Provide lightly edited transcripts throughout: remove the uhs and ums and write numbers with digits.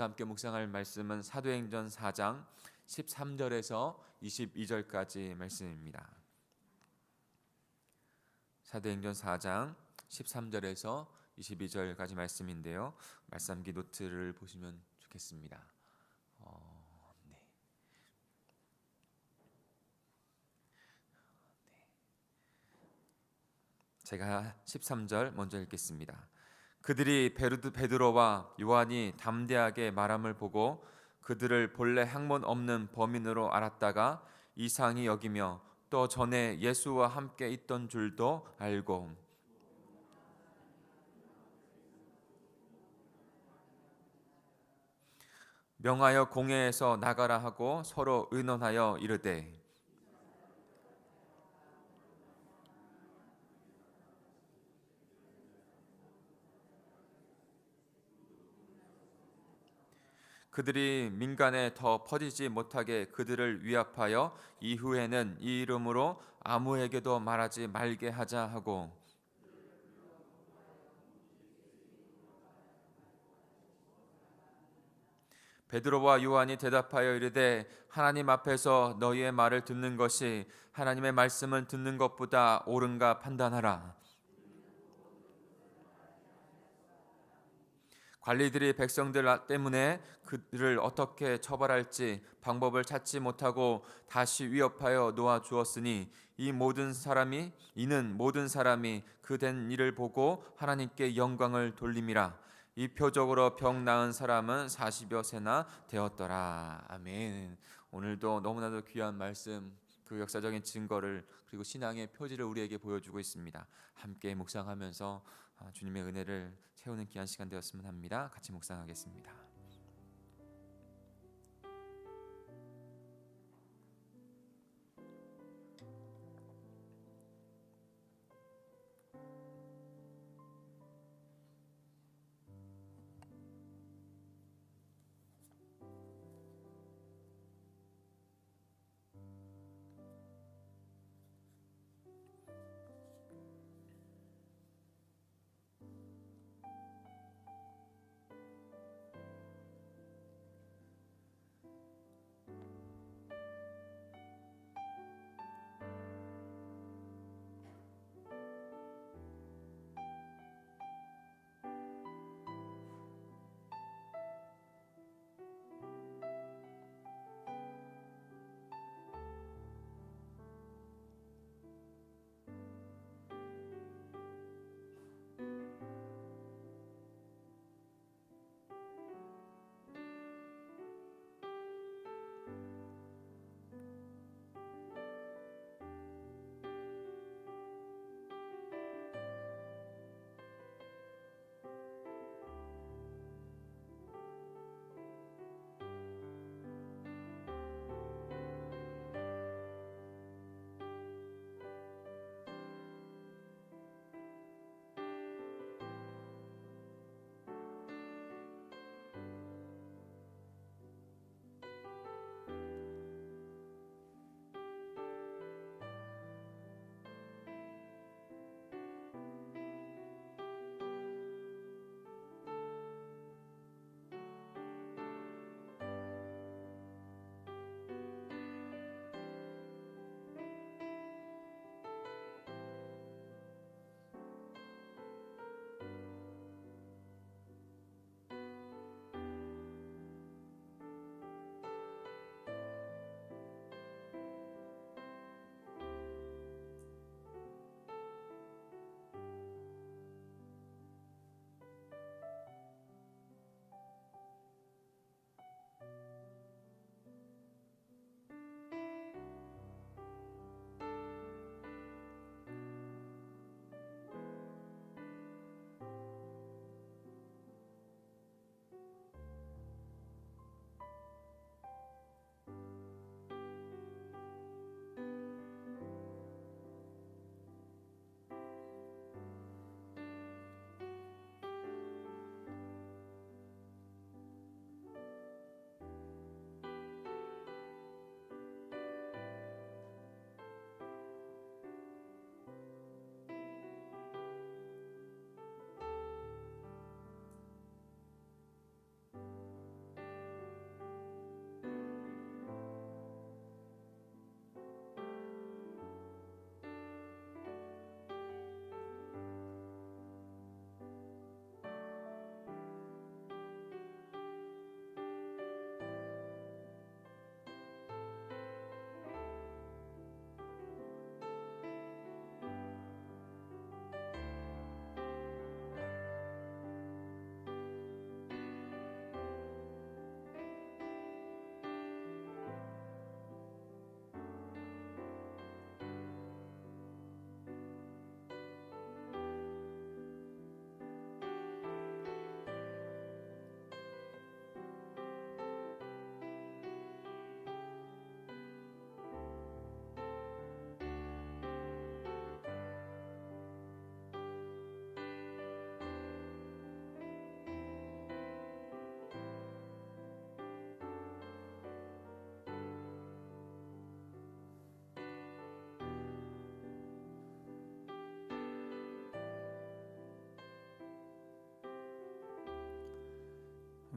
함께 묵상할 말씀은 사도행전 4장 13절에서 22절까지 말씀입니다. 사도행전 4장 13절에서 22절까지 말씀인데요. 말씀기 노트를 보시면 좋겠습니다. 네. 제가 13절 먼저 읽겠습니다. 그들이 베드로와 요한이 담대하게 말함을 보고 그들을 본래 학문 없는 범인으로 알았다가 이상히 여기며 또 전에 예수와 함께 있던 줄도 알고 명하여 공회에서 나가라 하고 서로 의논하여 이르되 그들이 민간에 더 퍼지지 못하게 그들을 위압하여 이후에는 이 이름으로 아무에게도 말하지 말게 하자 하고 베드로와 요한이 대답하여 이르되 하나님 앞에서 너희의 말을 듣는 것이 하나님의 말씀을 듣는 것보다 옳은가 판단하라. 관리들이 백성들 때문에 그들을 어떻게 처벌할지 방법을 찾지 못하고 다시 위협하여 놓아 주었으니 이는 모든 사람이 그 된 일을 보고 하나님께 영광을 돌림이라. 이 표적으로 병 나은 사람은 40여 세나 되었더라. 아멘. 오늘도 너무나도 귀한 말씀, 그 역사적인 증거를 그리고 신앙의 표지를 우리에게 보여주고 있습니다. 함께 묵상하면서 주님의 은혜를 채우는 귀한 시간 되었으면 합니다. 같이 묵상하겠습니다.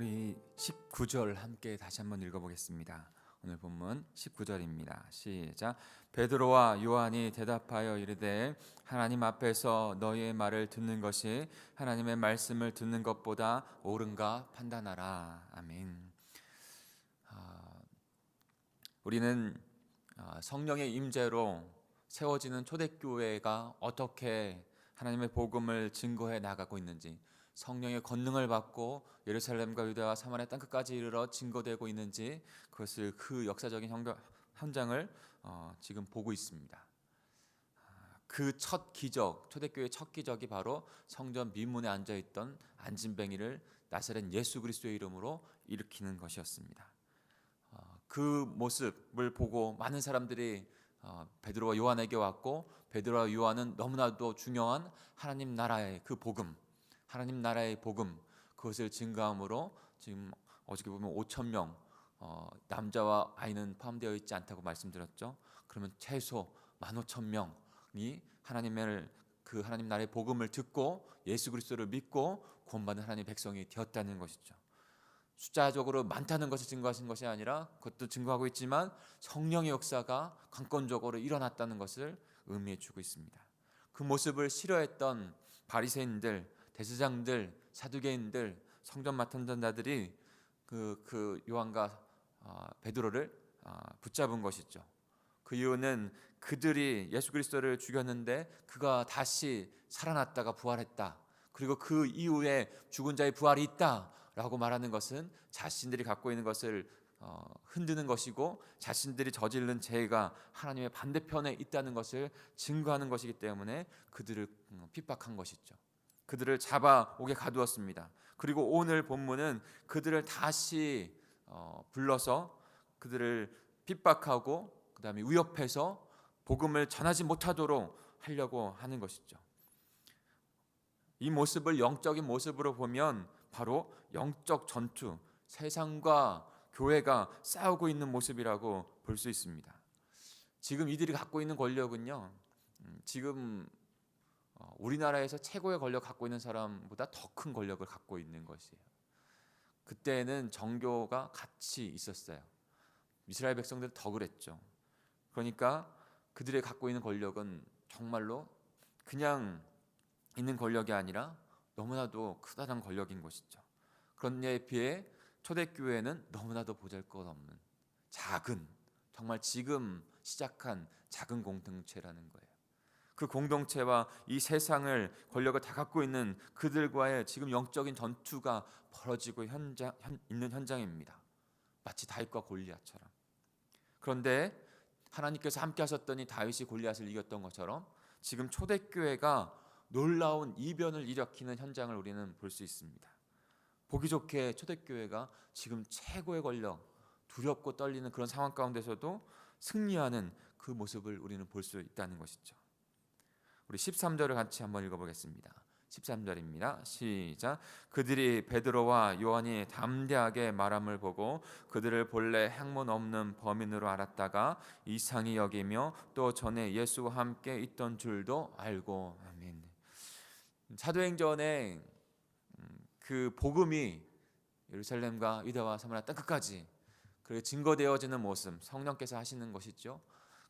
우리 19절 함께 다시 한번 읽어보겠습니다. 오늘 본문 19절입니다. 시작. 베드로와 요한이 대답하여 이르되 하나님 앞에서 너희의 말을 듣는 것이 하나님의 말씀을 듣는 것보다 옳은가 판단하라. 아멘. 우리는 성령의 임재로 세워지는 초대교회가 어떻게 하나님의 복음을 증거해 나가고 있는지, 성령의 권능을 받고 예루살렘과 유다와 사마리아 땅끝까지 이르러 증거되고 있는지, 그것을 그 역사적인 현장을 지금 보고 있습니다. 그 첫 기적, 초대교회의 첫 기적이 바로 성전 미문에 앉아있던 안진뱅이를 나사렛 예수 그리스도의 이름으로 일으키는 것이었습니다. 그 모습을 보고 많은 사람들이 베드로와 요한에게 왔고, 베드로와 요한은 너무나도 중요한 하나님 나라의 그 복음, 하나님 나라의 복음, 그것을 증거함으로 지금 어저께 보면 5천 명, 남자와 아이는 포함되어 있지 않다고 말씀드렸죠. 그러면 최소 15,000명이 그 하나님 나라의 복음을 듣고 예수 그리스도를 믿고 구원받은 하나님의 백성이 되었다는 것이죠. 숫자적으로 많다는 것을 증거하신 것이 아니라, 그것도 증거하고 있지만 성령의 역사가 강권적으로 일어났다는 것을 의미해 주고 있습니다. 그 모습을 싫어했던 바리새인들, 대제사장들, 사두개인들, 성전 맡은 자들이 그 요한과 베드로를 붙잡은 것이죠. 그 이유는 그들이 예수 그리스도를 죽였는데 그가 다시 살아났다가 부활했다, 그리고 그 이후에 죽은 자의 부활이 있다라고 말하는 것은 자신들이 갖고 있는 것을 흔드는 것이고, 자신들이 저지른 죄가 하나님의 반대편에 있다는 것을 증거하는 것이기 때문에 그들을 핍박한 것이죠. 그들을 잡아오게 가두었습니다. 그리고 오늘 본문은 그들을 다시 불러서 그들을 핍박하고 그 다음에 위협해서 복음을 전하지 못하도록 하려고 하는 것이죠. 이 모습을 영적인 모습으로 보면 바로 영적 전투, 세상과 교회가 싸우고 있는 모습이라고 볼 수 있습니다. 지금 이들이 갖고 있는 권력은요, 지금 우리나라에서 최고의 권력 갖고 있는 사람보다 더 큰 권력을 갖고 있는 것이에요. 그때는 정교가 같이 있었어요. 이스라엘 백성들은 더 그랬죠. 그러니까 그들이 갖고 있는 권력은 정말로 그냥 있는 권력이 아니라 너무나도 크다란 권력인 것이죠. 그런데 비해 초대교회는 너무나도 보잘것없는 작은, 정말 지금 시작한 작은 공동체라는 거예요. 그 공동체와 이 세상을, 권력을 다 갖고 있는 그들과의 지금 영적인 전투가 벌어지고 있는 현장입니다. 마치 다윗과 골리앗처럼. 그런데 하나님께서 함께 하셨더니 다윗이 골리앗을 이겼던 것처럼 지금 초대교회가 놀라운 이변을 일으키는 현장을 우리는 볼 수 있습니다. 보기 좋게 초대교회가 지금 최고의 권력, 두렵고 떨리는 그런 상황 가운데서도 승리하는 그 모습을 우리는 볼 수 있다는 것이죠. 우리 13절을 같이 한번 읽어보겠습니다. 13절입니다. 시작. 그들이 베드로와 요한이 담대하게 말함을 보고 그들을 본래 학문 없는 범인으로 알았다가 이상히 여기며 또 전에 예수와 함께 있던 줄도 알고. 아멘. 사도행전에 그 복음이 예루살렘과 유다와 사마리아 땅끝까지 그리고 증거되어지는 모습, 성령께서 하시는 것이죠.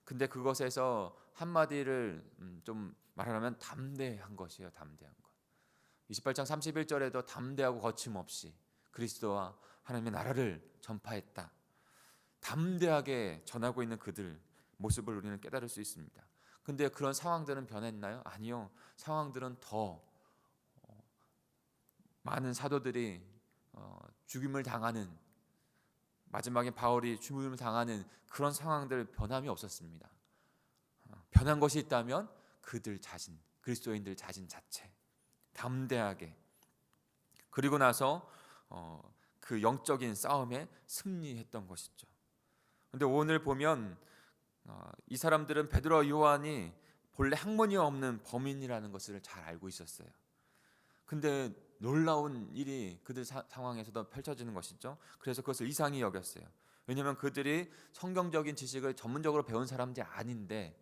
근데 그것에서 한마디를 좀 말하자면 담대한 것이에요. 담대한 것. 28장 31절에도 담대하고 거침없이 그리스도와 하나님의 나라를 전파했다. 담대하게 전하고 있는 그들 모습을 우리는 깨달을 수 있습니다. 근데 그런 상황들은 변했나요? 아니요. 상황들은 더 많은 사도들이 죽임을 당하는, 마지막에 바울이 죽임을 당하는 그런 상황들 변함이 없었습니다. 변한 것이 있다면 그들 자신, 그리스도인들 자신 자체 담대하게, 그리고 나서 그 영적인 싸움에 승리했던 것이죠. 그런데 오늘 보면 이 사람들은 베드로와 요한이 본래 학문이 없는 범인이라는 것을 잘 알고 있었어요. 근데 놀라운 일이 그들 상황에서도 펼쳐지는 것이죠. 그래서 그것을 이상히 여겼어요. 왜냐하면 그들이 성경적인 지식을 전문적으로 배운 사람들이 아닌데,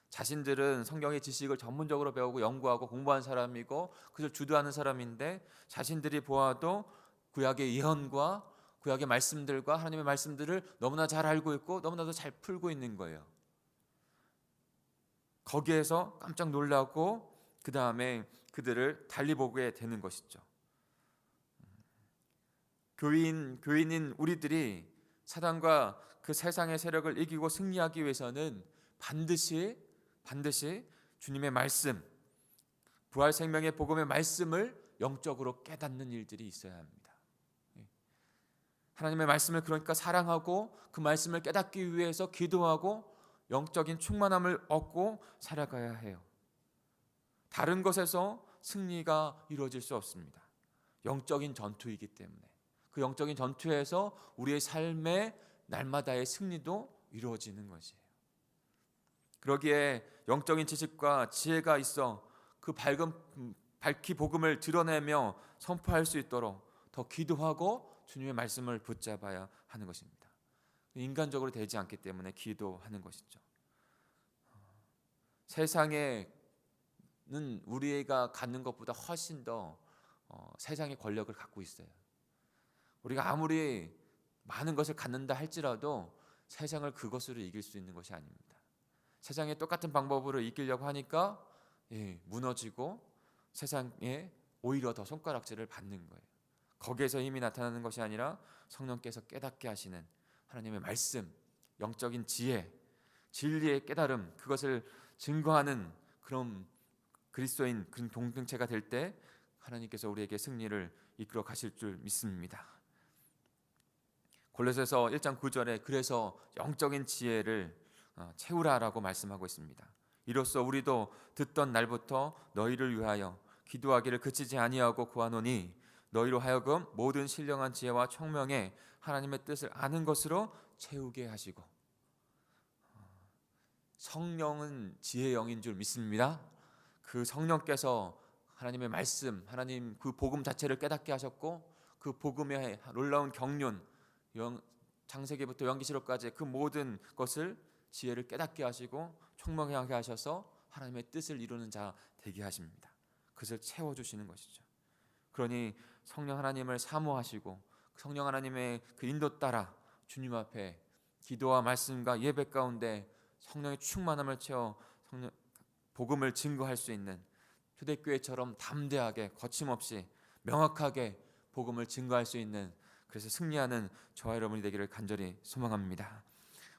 자신들은 성경의 지식을 전문적으로 배우고 연구하고 공부한 사람이고 그것을 주도하는 사람인데, 자신들이 보아도 구약의 예언과 구약의 말씀들과 하나님의 말씀들을 너무나 잘 알고 있고 너무나도 잘 풀고 있는 거예요. 거기에서 깜짝 놀라고 그 다음에 그들을 달리 보게 되는 것이죠. 교인인 우리들이 사단과 그 세상의 세력을 이기고 승리하기 위해서는 반드시 주님의 말씀, 부활 생명의 복음의 말씀을 영적으로 깨닫는 일들이 있어야 합니다. 하나님의 말씀을 그러니까 사랑하고 그 말씀을 깨닫기 위해서 기도하고 영적인 충만함을 얻고 살아가야 해요. 다른 것에서 승리가 이루어질 수 없습니다. 영적인 전투이기 때문에 그 영적인 전투에서 우리의 삶의 날마다의 승리도 이루어지는 것이에요. 그러기에 영적인 지식과 지혜가 있어 그 밝히 복음을 드러내며 선포할 수 있도록 더 기도하고 주님의 말씀을 붙잡아야 하는 것입니다. 인간적으로 되지 않기 때문에 기도하는 것이죠. 세상에는 우리가 갖는 것보다 훨씬 더 세상의 권력을 갖고 있어요. 우리가 아무리 많은 것을 갖는다 할지라도 세상을 그것으로 이길 수 있는 것이 아닙니다. 세상의 똑같은 방법으로 이기려고 하니까 무너지고 세상에 오히려 더 손가락질을 받는 거예요. 거기에서 힘이 나타나는 것이 아니라 성령께서 깨닫게 하시는 하나님의 말씀, 영적인 지혜, 진리의 깨달음, 그것을 증거하는 그런 그리스도인 그런 공동체가 될 때 하나님께서 우리에게 승리를 이끌어 가실 줄 믿습니다. 골로새서 1장 9절에 그래서 영적인 지혜를 채우라라고 말씀하고 있습니다. 이로써 우리도 듣던 날부터 너희를 위하여 기도하기를 그치지 아니하고 구하노니 너희로 하여금 모든 신령한 지혜와 총명에 하나님의 뜻을 아는 것으로 채우게 하시고. 성령은 지혜의 영인 줄 믿습니다. 그 성령께서 하나님의 말씀, 하나님 그 복음 자체를 깨닫게 하셨고 그 복음의 놀라운 경륜, 창세기부터 연기시록까지 그 모든 것을 지혜를 깨닫게 하시고 총명하게 하셔서 하나님의 뜻을 이루는 자 되게 하십니다. 그것을 채워주시는 것이죠. 그러니 성령 하나님을 사모하시고 성령 하나님의 그 인도 따라 주님 앞에 기도와 말씀과 예배 가운데 성령의 충만함을 채워 복음을 증거할 수 있는 초대교회처럼 담대하게 거침없이 명확하게 복음을 증거할 수 있는, 그래서 승리하는 저와 여러분이 되기를 간절히 소망합니다.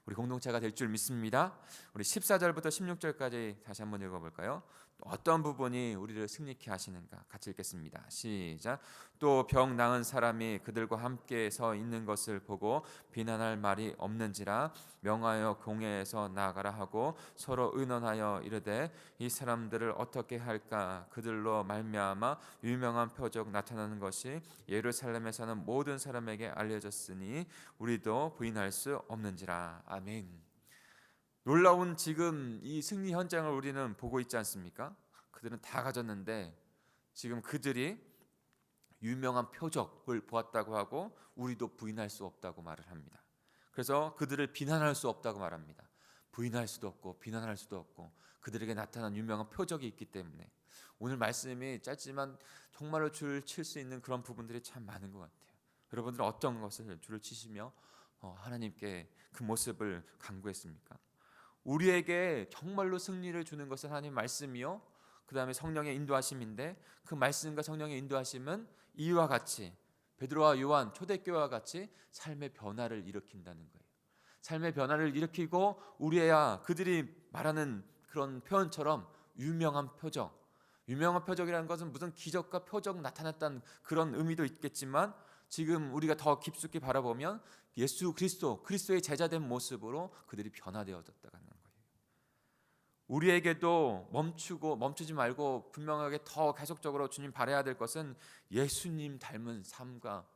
우리 공동체가 될 줄 믿습니다. 우리 14절부터 16절까지 다시 한번 읽어볼까요? 어떤 부분이 우리를 승리케 하시는가 같이 읽겠습니다. 시작. 또 병 나은 사람이 그들과 함께 서 있는 것을 보고 비난할 말이 없는지라 명하여 공회에서 나아가라 하고 서로 의논하여 이르되 이 사람들을 어떻게 할까? 그들로 말미암아 유명한 표적 나타나는 것이 예루살렘에 사는 모든 사람에게 알려졌으니 우리도 부인할 수 없는지라. 아멘. 놀라운 지금 이 승리 현장을 우리는 보고 있지 않습니까? 그들은 다 가졌는데 지금 그들이 유명한 표적을 보았다고 하고 우리도 부인할 수 없다고 말을 합니다. 그래서 그들을 비난할 수 없다고 말합니다. 부인할 수도 없고 비난할 수도 없고 그들에게 나타난 유명한 표적이 있기 때문에 오늘 말씀이 짧지만 정말로 줄을 칠 수 있는 그런 부분들이 참 많은 것 같아요. 여러분들은 어떤 것을 줄을 치시며 하나님께 그 모습을 간구했습니까? 우리에게 정말로 승리를 주는 것은 하나님 말씀이요, 그 다음에 성령의 인도하심인데 그 말씀과 성령의 인도하심은 이와 같이 베드로와 요한 초대교회와 같이 삶의 변화를 일으킨다는 거예요. 삶의 변화를 일으키고 우리야 그들이 말하는 그런 표현처럼 유명한 표적이라는 것은 무슨 기적과 표적 나타났다는 그런 의미도 있겠지만 지금 우리가 더 깊숙이 바라보면 예수 그리스도의 제자된 모습으로 그들이 변화되어졌다는 거예요. 우리에게도 멈추지 말고 분명하게 더 계속적으로 주님 바라야 될 것은 예수님 닮은 삶과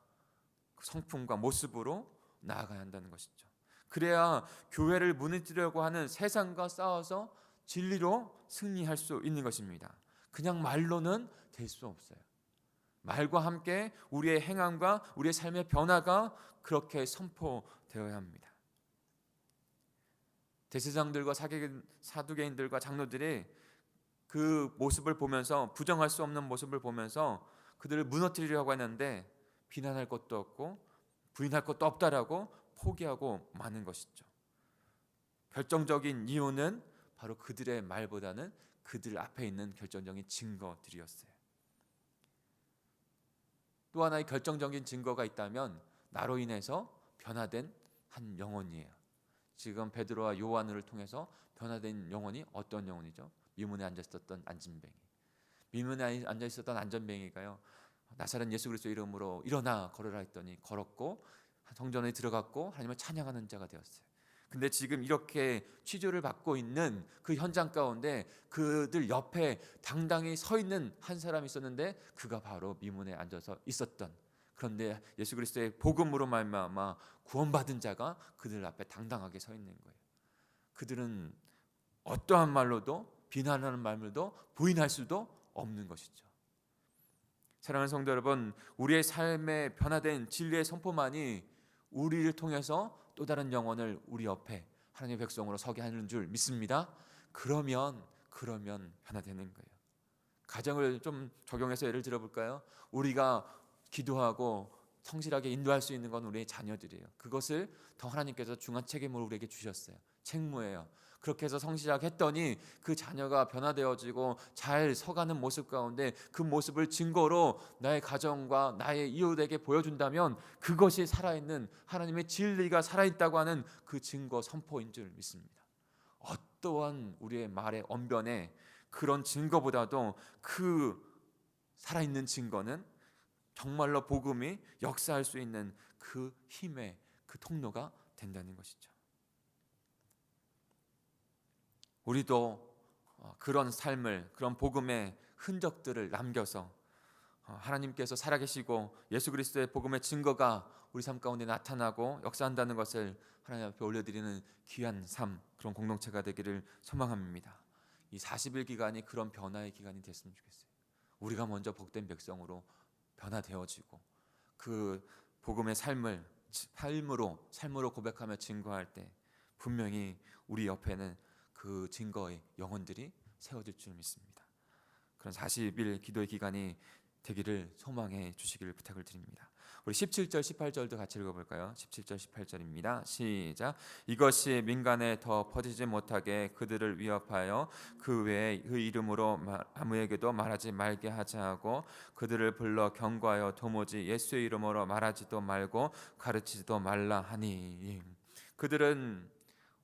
성품과 모습으로 나아가야 한다는 것이죠. 그래야 교회를 무너뜨리려고 하는 세상과 싸워서 진리로 승리할 수 있는 것입니다. 그냥 말로는 될 수 없어요. 말과 함께 우리의 행함과 우리의 삶의 변화가 그렇게 선포되어야 합니다. 대제사장들과 사두개인들과 장로들이 그 모습을 보면서 부정할 수 없는 모습을 보면서 그들을 무너뜨리려고 했는데 비난할 것도 없고 부인할 것도 없다라고 포기하고 마는 것이죠. 결정적인 이유는 바로 그들의 말보다는 그들 앞에 있는 결정적인 증거들이었어요. 또 하나의 결정적인 증거가 있다면 나로 인해서 변화된 한 영혼이에요. 지금 베드로와 요한을 통해서 변화된 영혼이 어떤 영혼이죠? 미문에 앉아 있었던 안진뱅이. 미문에 앉아 있었던 안전뱅이가요, 나사렛 예수 그리스도의 이름으로 일어나 걸으라 했더니 걸었고 성전에 들어갔고 하나님을 찬양하는 자가 되었어요. 근데 지금 이렇게 취조를 받고 있는 그 현장 가운데 그들 옆에 당당히 서 있는 한 사람이 있었는데 그가 바로 미문에 앉아서 있었던, 그런데 예수 그리스도의 복음으로 말미암아 구원받은 자가 그들 앞에 당당하게 서 있는 거예요. 그들은 어떠한 말로도 비난하는 말로도 부인할 수도 없는 것이죠. 사랑하는 성도 여러분, 우리의 삶에 변화된 진리의 선포만이 우리를 통해서 또 다른 영혼을 우리 옆에 하나님의 백성으로 서게 하는 줄 믿습니다. 그러면 변화되는 거예요. 가정을 좀 적용해서 예를 들어볼까요? 우리가 기도하고 성실하게 인도할 수 있는 건 우리의 자녀들이에요. 그것을 더 하나님께서 중한 책임으로 우리에게 주셨어요. 책무예요. 그렇게 해서 성실하게 했더니 그 자녀가 변화되어지고 잘 서가는 모습 가운데 그 모습을 증거로 나의 가정과 나의 이웃에게 보여준다면 그것이 살아있는 하나님의 진리가 살아있다고 하는 그 증거 선포인 줄 믿습니다. 어떠한 우리의 말의 언변에 그런 증거보다도 그 살아있는 증거는 정말로 복음이 역사할 수 있는 그 힘의 그 통로가 된다는 것이죠. 우리도 그런 삶을, 그런 복음의 흔적들을 남겨서 하나님께서 살아계시고 예수 그리스도의 복음의 증거가 우리 삶 가운데 나타나고 역사한다는 것을 하나님 앞에 올려드리는 귀한 삶, 그런 공동체가 되기를 소망합니다. 이 40일 기간이 그런 변화의 기간이 됐으면 좋겠어요. 우리가 먼저 복된 백성으로 변화되어지고 그 복음의 삶으로 고백하며 증거할 때 분명히 우리 옆에는 그 증거의 영혼들이 세워질 줄 믿습니다. 그런 40일 기도의 기간이 되기를 소망해 주시기를 부탁을 드립니다. 우리 17절 18절도 같이 읽어볼까요? 17절 18절입니다. 시작. 이것이 민간에 더 퍼지지 못하게 그들을 위협하여 그 외에 그 이름으로 아무에게도 말하지 말게 하자 하고 그들을 불러 경고하여 도무지 예수의 이름으로 말하지도 말고 가르치지도 말라 하니. 그들은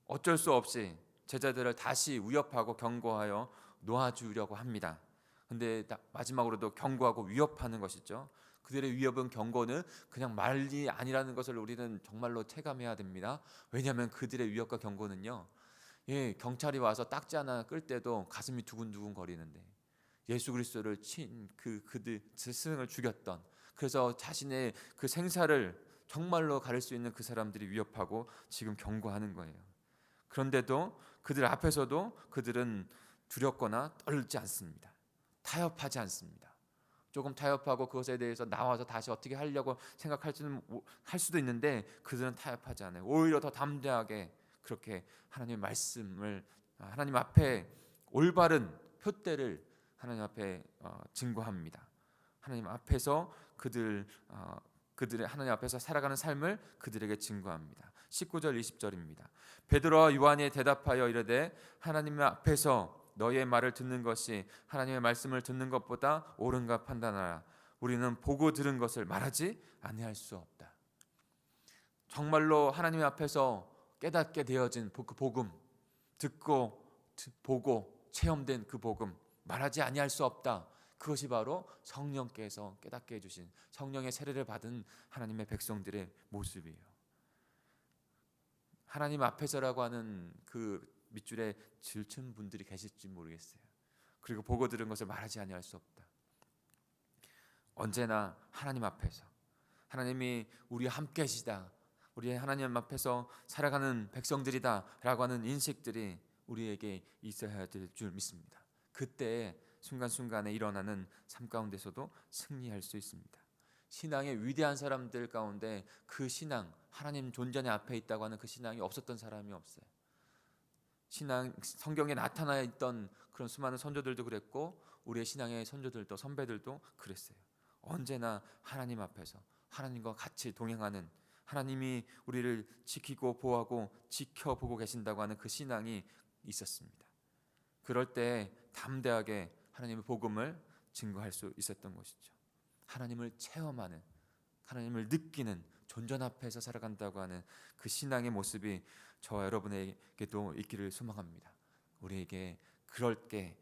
어쩔 수 없이 제자들을 다시 위협하고 경고하여 놓아주려고 합니다. 근데 마지막으로도 경고하고 위협하는 것이죠. 그들의 위협은, 경고는 그냥 말이 아니라는 것을 우리는 정말로 체감해야 됩니다. 왜냐하면 그들의 위협과 경고는요, 경찰이 와서 딱지 하나 끌 때도 가슴이 두근두근 거리는데 예수 그리스도를 그들 스승을 죽였던, 그래서 자신의 그 생사를 정말로 가릴 수 있는 그 사람들이 위협하고 지금 경고하는 거예요. 그런데도 그들 앞에서도 그들은 두렵거나 떨지 않습니다. 타협하지 않습니다. 조금 타협하고 그것에 대해서 나와서 다시 어떻게 하려고 할 수도 있는데 그들은 타협하지 않아요. 오히려 더 담대하게 그렇게 하나님의 말씀을, 하나님 앞에 올바른 표대를 하나님 앞에 증거합니다. 하나님 앞에서 그들의 하나님 앞에서 살아가는 삶을 그들에게 증거합니다. 19절 20절입니다. 베드로와 요한이 대답하여 이르되 하나님 앞에서 너의 말을 듣는 것이 하나님의 말씀을 듣는 것보다 옳은가 판단하라. 우리는 보고 들은 것을 말하지 아니할 수 없다. 정말로 하나님 앞에서 깨닫게 되어진 그 복음, 듣고 보고 체험된 그 복음, 말하지 아니할 수 없다. 그것이 바로 성령께서 깨닫게 해주신, 성령의 세례를 받은 하나님의 백성들의 모습이에요. 하나님 앞에서라고 하는 그 밑줄에 질춘 분들이 계실지 모르겠어요. 그리고 보고 들은 것을 말하지 아니할 수 없다. 언제나 하나님 앞에서, 하나님이 우리와 함께 하시다, 우리 하나님 앞에서 살아가는 백성들이다라고 하는 인식들이 우리에게 있어야 될 줄 믿습니다. 그때 순간순간에 일어나는 삶 가운데서도 승리할 수 있습니다. 신앙의 위대한 사람들 가운데 그 신앙, 하나님 존전의 앞에 있다고 하는 그 신앙이 없었던 사람이 없어요. 성경에 나타나 있던 그런 수많은 선조들도 그랬고 우리의 신앙의 선조들도, 선배들도 그랬어요. 언제나 하나님 앞에서 하나님과 같이 동행하는, 하나님이 우리를 지키고 보호하고 지켜보고 계신다고 하는 그 신앙이 있었습니다. 그럴 때 담대하게 하나님의 복음을 증거할 수 있었던 것이죠. 하나님을 체험하는, 하나님을 느끼는 존전 앞에서 살아간다고 하는 그 신앙의 모습이 저와 여러분에게도 있기를 소망합니다. 우리에게 그럴 때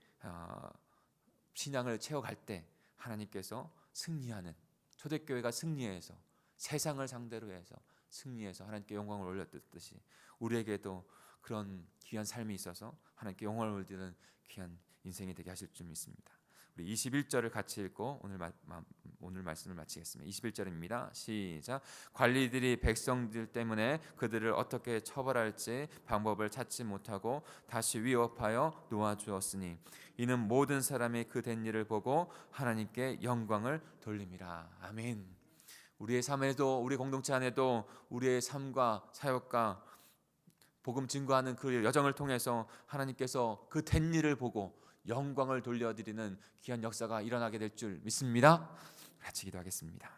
신앙을 채워갈 때 하나님께서 승리하는, 초대교회가 승리해서 세상을 상대로 해서 승리해서 하나님께 영광을 올렸듯이 우리에게도 그런 귀한 삶이 있어서 하나님께 영광을 올리는 귀한 인생이 되게 하실 줄 믿습니다. 우리 21절을 같이 읽고 오늘 말씀을 마치겠습니다. 21절입니다. 시작. 관리들이 백성들 때문에 그들을 어떻게 처벌할지 방법을 찾지 못하고 다시 위협하여 놓아주었으니 이는 모든 사람이 그 된 일을 보고 하나님께 영광을 돌림이라. 아멘. 우리의 삶에도, 우리 공동체 안에도 우리의 삶과 사역과 복음 증거하는 그 여정을 통해서 하나님께서 그 된 일을 보고 영광을 돌려드리는 귀한 역사가 일어나게 될 줄 믿습니다. 같이 기도하겠습니다.